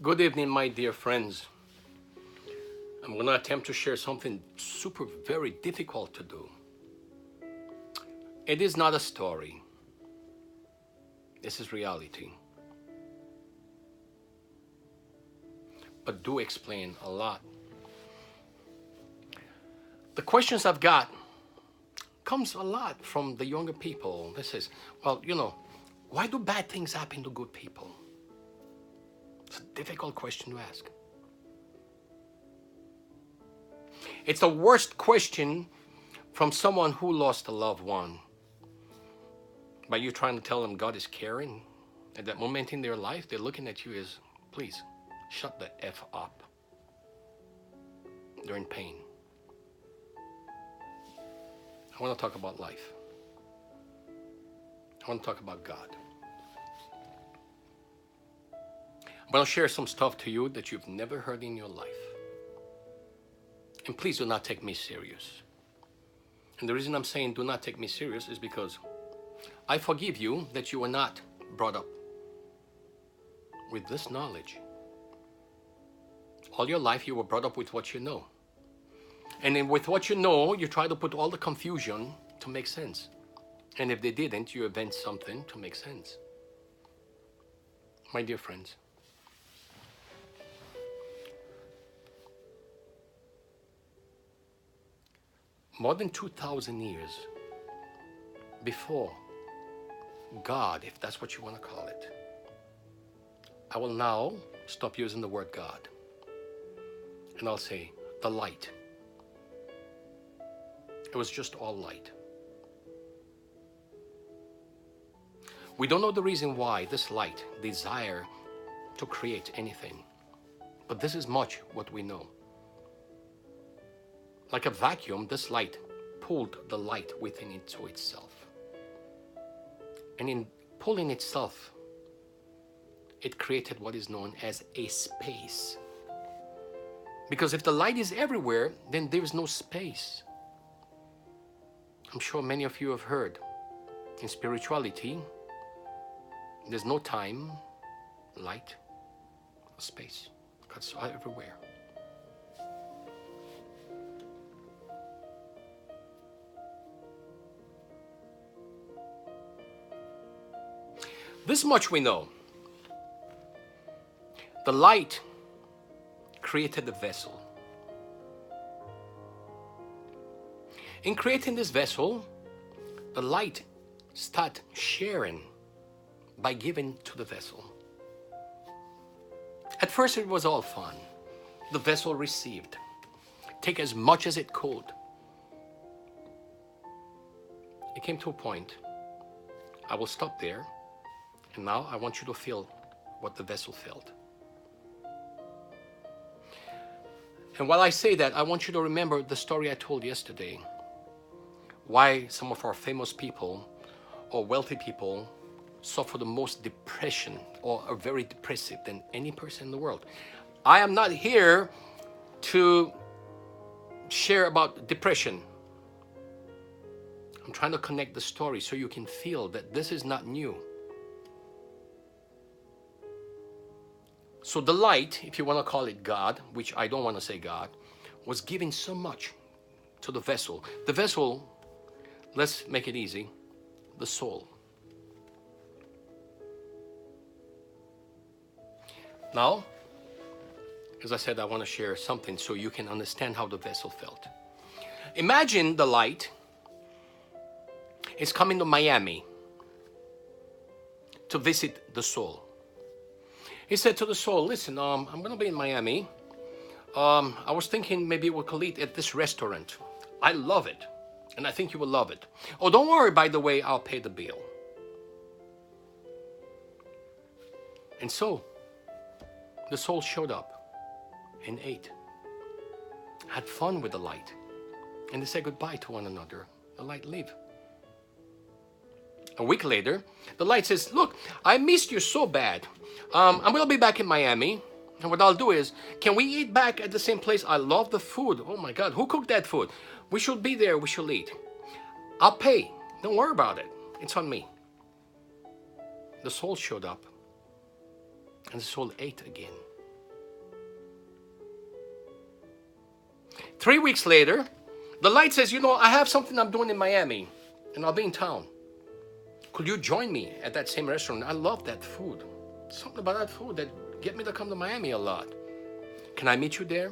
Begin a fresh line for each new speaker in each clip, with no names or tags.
Good evening, my dear friends. I'm going to attempt to share something very difficult to do. It is not a story. This is reality. But do explain a lot. The questions I've got comes a lot from the younger people. This is, why do bad things happen to good people? It's a difficult question to ask. It's the worst question from someone who lost a loved one. By you trying to tell them God is caring, at that moment in their life, they're looking at you as, please, shut the F up. They're in pain. I want to talk about life. I want to talk about God. I'm going to share some stuff to you that you've never heard in your life. And please do not take me serious. And the reason I'm saying do not take me serious is because I forgive you that you were not brought up with this knowledge. All your life you were brought up with what you know. And then with what you know, you try to put all the confusion to make sense. And if they didn't, you invent something to make sense. My dear friends, more than 2,000 years before God, if that's what you want to call it, I will now stop using the word God. And I'll say the light. It was just all light. We don't know the reason why this light desire to create anything. But this is much what we know. Like a vacuum, this light pulled the light within it to itself. And in pulling itself, it created what is known as a space. Because if the light is everywhere, then there is no space. I'm sure many of you have heard, in spirituality, there's no time, light, or space. God's everywhere. This much we know. The light created the vessel. In creating this vessel, the light started sharing by giving to the vessel. At first it was all fun. The vessel received. Take as much as it could. It came to a point. I will stop there. And now I want you to feel what the vessel felt. And while I say that, I want you to remember the story I told yesterday. Why some of our famous people or wealthy people suffer the most depression or are very depressive than any person in the world. I am not here to share about depression. I'm trying to connect the story so you can feel that this is not new. So the light, if you want to call it God, which I don't want to say God, was giving so much to the vessel. The vessel, let's make it easy, the soul. Now, as I said, I want to share something so you can understand how the vessel felt. Imagine the light is coming to Miami to visit the soul. He said to the soul, listen, I'm going to be in Miami. I was thinking maybe we could eat at this restaurant. I love it. And I think you will love it. Oh, don't worry, by the way, I'll pay the bill. And so, the soul showed up and ate. Had fun with the light. And they said goodbye to one another. The light leave. A week later, the light says, look, I missed you so bad. I'm going to be back in Miami. And what I'll do is, can we eat back at the same place? I love the food. Oh my God, who cooked that food? We should be there. We should eat. I'll pay. Don't worry about it. It's on me. The soul showed up. And the soul ate again. 3 weeks later, the light says, I have something I'm doing in Miami and I'll be in town. Could you join me at that same restaurant? I love that food. Something about that food that get me to come to Miami a lot. Can I meet you there?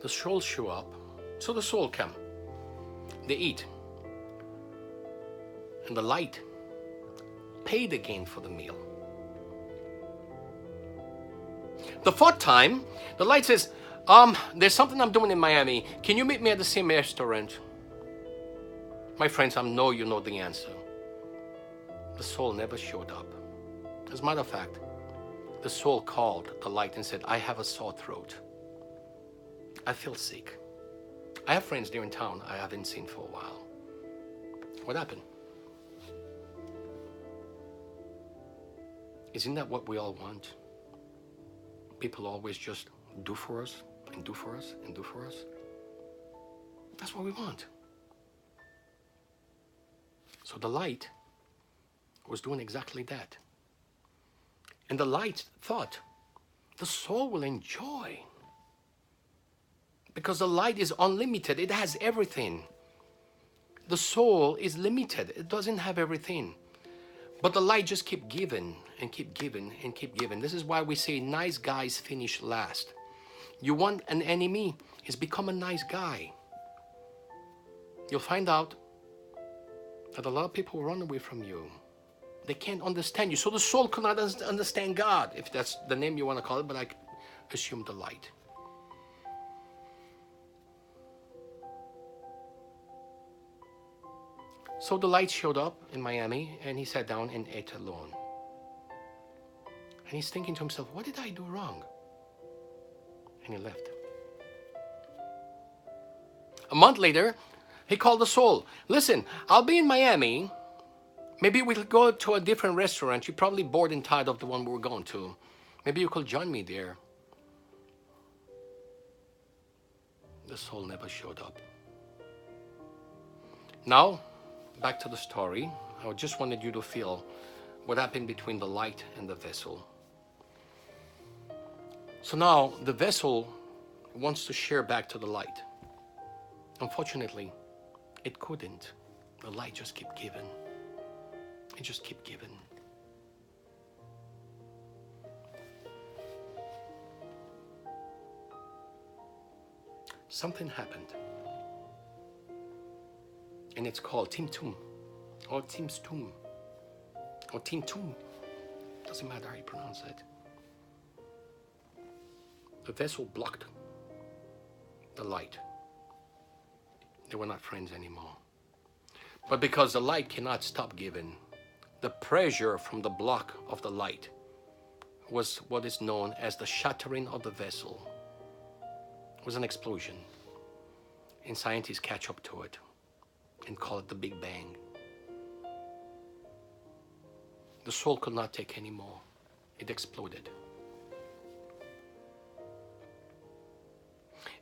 The soul show up. So the soul come. They eat. And the light paid again for the meal. The fourth time, the light says, there's something I'm doing in Miami. Can you meet me at the same restaurant? My friends, I know you know the answer. The soul never showed up. As a matter of fact, the soul called the light and said, I have a sore throat. I feel sick. I have friends there in town I haven't seen for a while. What happened? Isn't that what we all want? People always just do for us and do for us and do for us. That's what we want. So the light was doing exactly that. And the light thought, the soul will enjoy. Because the light is unlimited. It has everything. The soul is limited. It doesn't have everything. But the light just keep giving and keep giving and keep giving. This is why we say nice guys finish last. You want an enemy, he's become a nice guy. You'll find out that a lot of people run away from you. They can't understand you. So the soul could not understand God, if that's the name you want to call it, but I assume the light. So the light showed up in Miami and he sat down and ate alone. And he's thinking to himself, what did I do wrong? And he left. A month later, he called the soul. Listen, I'll be in Miami. Maybe we'll go to a different restaurant. You're probably bored and tired of the one we're going to. Maybe you could join me there. The soul never showed up. Now, back to the story. I just wanted you to feel what happened between the light and the vessel. So now the vessel wants to share back to the light. Unfortunately, it couldn't. The light just kept giving. It just kept giving. Something happened. And it's called Timtum, or Timstum, or Timtum. Doesn't matter how you pronounce it. The vessel blocked the light. They were not friends anymore. But because the light cannot stop giving, the pressure from the block of the light was what is known as the shattering of the vessel. It was an explosion. And scientists catch up to it and call it the Big Bang. The soul could not take any more. It exploded.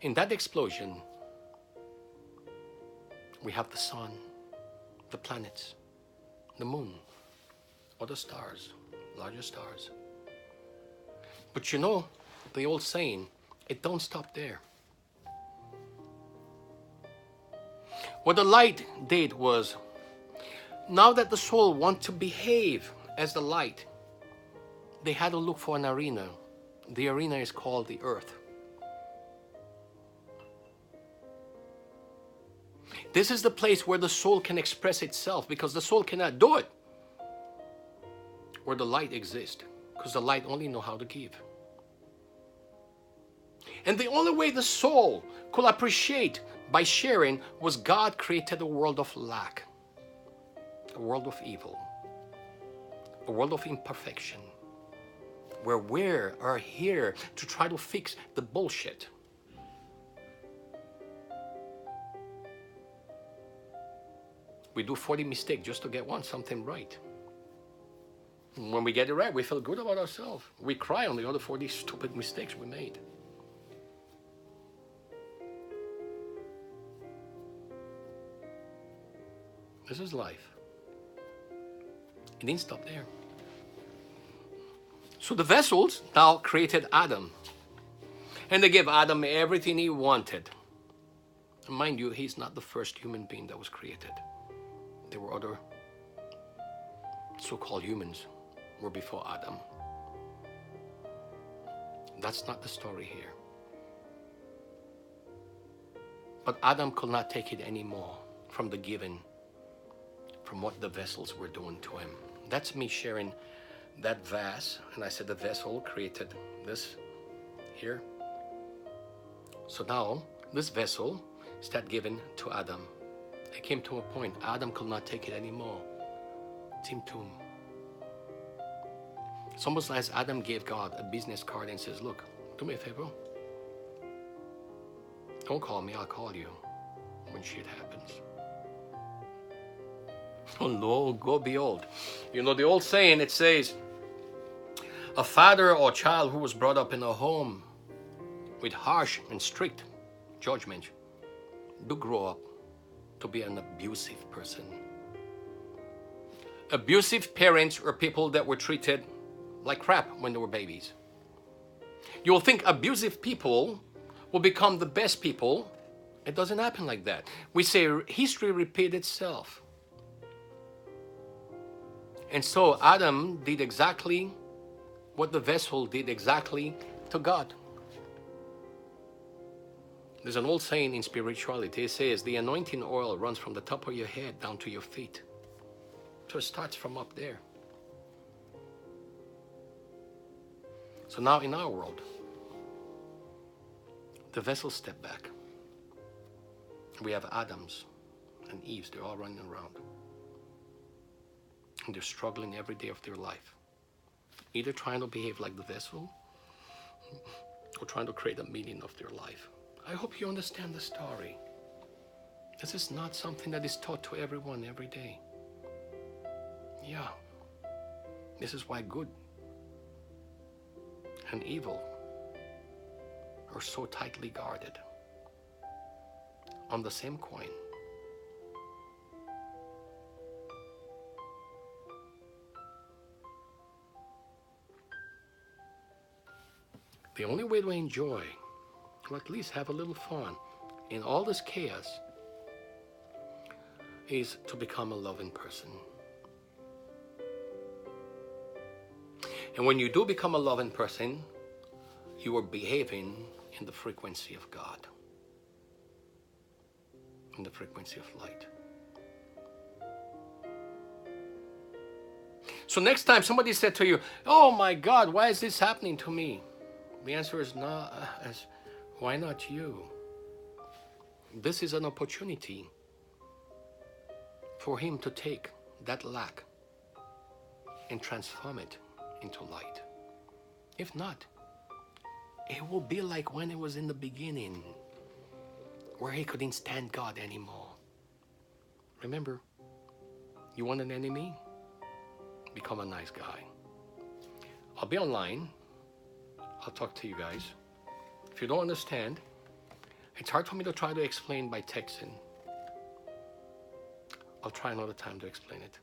In that explosion, we have the sun, the planets, the moon, other stars, larger stars. But you know, the old saying, it don't stop there. What the light did was, now that the soul wants to behave as the light, they had to look for an arena. The arena is called the earth. This is the place where the soul can express itself, because the soul cannot do it where the light exists, because the light only knows how to give. And the only way the soul could appreciate by sharing was God created a world of lack, a world of evil, a world of imperfection, where we are here to try to fix the bullshit. We do 40 mistakes just to get something right. When we get it right, we feel good about ourselves. We cry on the other 40 stupid mistakes we made. This is life. It didn't stop there. So the vessels now created Adam. And they gave Adam everything he wanted. And mind you, he's not the first human being that was created. There were other so-called humans were before Adam. That's not the story here. But Adam could not take it anymore from the given, from what the vessels were doing to him. That's me sharing that vase. And I said the vessel created this here. So now this vessel is that given to Adam. It came to a point Adam could not take it anymore. It seemed to him. It's almost like Adam gave God a business card and says, look, do me a favor. Don't call me, I'll call you when shit happens. Oh no, go behold. You know the old saying, it says, a father or child who was brought up in a home with harsh and strict judgment do grow up to be an abusive person. Abusive parents are people that were treated like crap when they were babies. You'll think abusive people will become the best people. It doesn't happen like that. We say history repeats itself. And so Adam did exactly what the vessel did exactly to God. There's an old saying in spirituality. It says the anointing oil runs from the top of your head down to your feet. So it starts from up there. So now in our world, the vessels step back. We have Adams and Eves. They're all running around. And they're struggling every day of their life. Either trying to behave like the vessel or trying to create a meaning of their life. I hope you understand the story. This is not something that is taught to everyone every day. Yeah. This is why good and evil are so tightly guarded on the same coin. The only way to enjoy, or at least have a little fun in all this chaos, is to become a loving person. And when you do become a loving person, you are behaving in the frequency of God, in the frequency of light. So next time somebody said to you, oh my God, why is this happening to me? The answer is not, why not you? This is an opportunity for him to take that lack and transform it into light. If not, it will be like when it was in the beginning, where he couldn't stand God anymore. Remember, you want an enemy? Become a nice guy. I'll be online. I'll talk to you guys. If you don't understand, it's hard for me to try to explain by texting. I'll try another time to explain it.